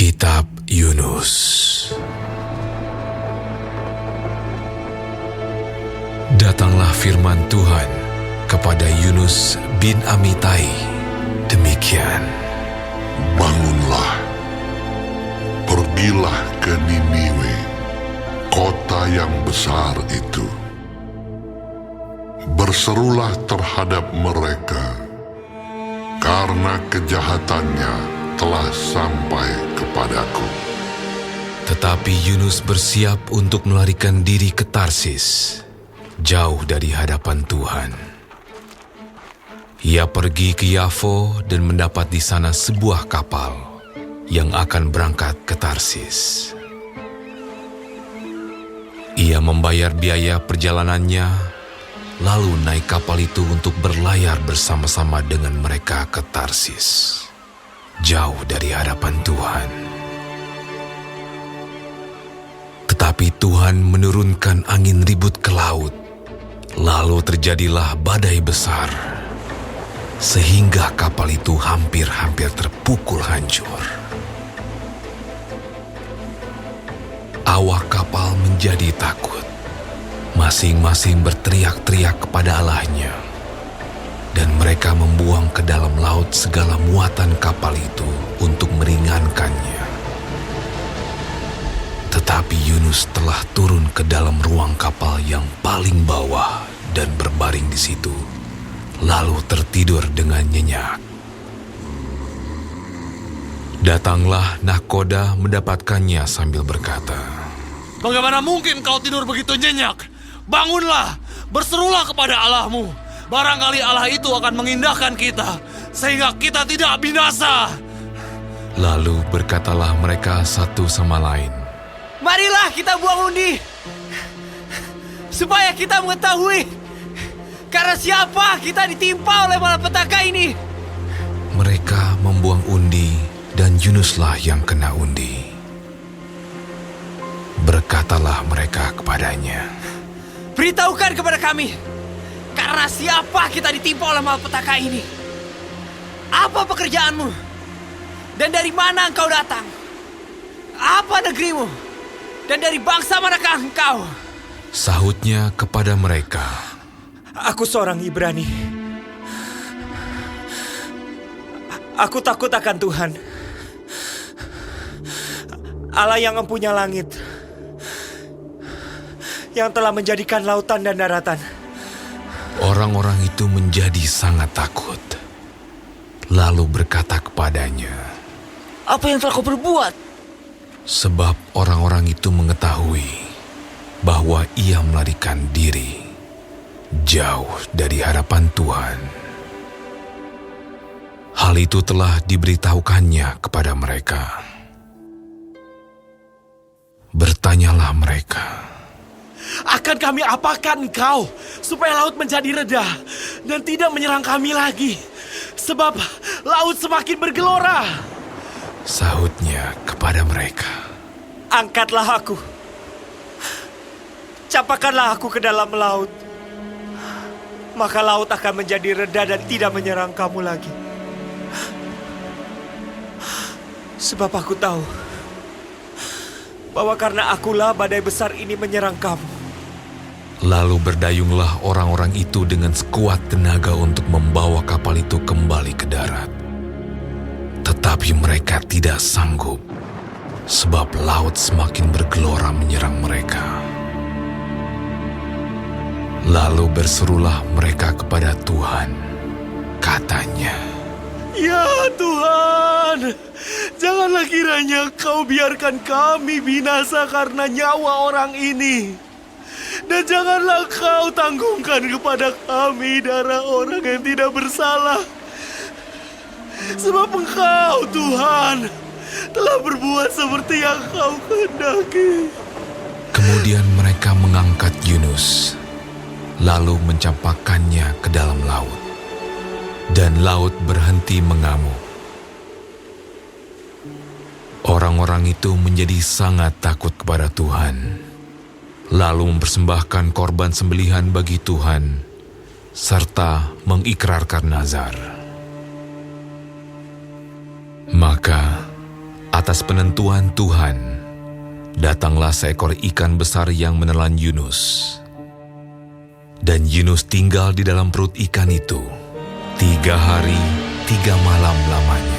Kitab Yunus. Datanglah firman Tuhan kepada Yunus bin Amitai demikian. Bangunlah, pergilah ke Niniwe, kota yang besar itu. Berserulah terhadap mereka, karena kejahatannya telah sampai kepadaku. Tetapi Yunus bersiap untuk melarikan diri ke Tarsis, jauh dari hadapan Tuhan. Ia pergi ke Yafo dan mendapat di sana sebuah kapal yang akan berangkat ke Tarsis. Ia membayar biaya perjalanannya, lalu naik kapal itu untuk berlayar bersama-sama dengan mereka ke Tarsis, jauh dari hadapan Tuhan. Tetapi Tuhan menurunkan angin ribut ke laut, lalu terjadilah badai besar, sehingga kapal itu hampir-hampir terpukul hancur. Awak kapal menjadi takut, masing-masing berteriak-teriak kepada Allahnya, dan mereka membuang ke dalam laut segala muatan kapal itu untuk meringankannya. Tetapi Yunus telah turun ke dalam ruang kapal yang paling bawah dan berbaring di situ, lalu tertidur dengan nyenyak. Datanglah nahkoda mendapatkannya sambil berkata, "Bagaimana mungkin kau tidur begitu nyenyak? Bangunlah, berserulah kepada Allahmu. Barangkali Allah itu akan mengindahkan kita, sehingga kita tidak binasa." Lalu berkatalah mereka satu sama lain, "Marilah kita buang undi, supaya kita mengetahui karena siapa kita ditimpa oleh malapetaka ini." Mereka membuang undi, dan Yunuslah yang kena undi. Berkatalah mereka kepadanya, "Beritahukan kepada kami, karena siapa kita ditimpa oleh malapetaka ini? Apa pekerjaanmu? Dan dari mana engkau datang? Apa negerimu? Dan dari bangsa manakah engkau?" Sahutnya kepada mereka, "Aku seorang Ibrani. Aku takut akan Tuhan, Allah yang empunya langit, yang telah menjadikan lautan dan daratan." Orang-orang itu menjadi sangat takut, lalu berkata kepadanya, "Apa yang telah kau perbuat?" sebab orang-orang itu mengetahui bahwa ia melarikan diri jauh dari hadapan Tuhan. Hal itu telah diberitahukannya kepada mereka. Bertanyalah mereka, "Akan kami apakan engkau, supaya laut menjadi reda dan tidak menyerang kami lagi? Sebab laut semakin bergelora." Sahutnya kepada mereka, "Angkatlah aku, campakkanlah aku ke dalam laut, maka laut akan menjadi reda dan tidak menyerang kamu lagi. Sebab aku tahu bahwa karena akulah badai besar ini menyerang kamu." Lalu berdayunglah orang-orang itu dengan sekuat tenaga untuk membawa kapal itu kembali ke darat. Tetapi mereka tidak sanggup, sebab laut semakin bergelora menyerang mereka. Lalu berserulah mereka kepada Tuhan, katanya, "Ya Tuhan, janganlah kiranya kau biarkan kami binasa karena nyawa orang ini. Dan janganlah kau tanggungkan kepada kami darah orang yang tidak bersalah. Sebab Engkau, Tuhan, telah berbuat seperti yang Kau kehendaki." Kemudian mereka mengangkat Yunus, lalu mencampakkannya ke dalam laut, dan laut berhenti mengamuk. Orang-orang itu menjadi sangat takut kepada Tuhan, lalu mempersembahkan korban sembelihan bagi Tuhan, serta mengikrarkan nazar. Maka Atas penentuan Tuhan, datanglah seekor ikan besar yang menelan Yunus. Dan Yunus tinggal di dalam perut ikan itu 3 hari 3 malam lamanya.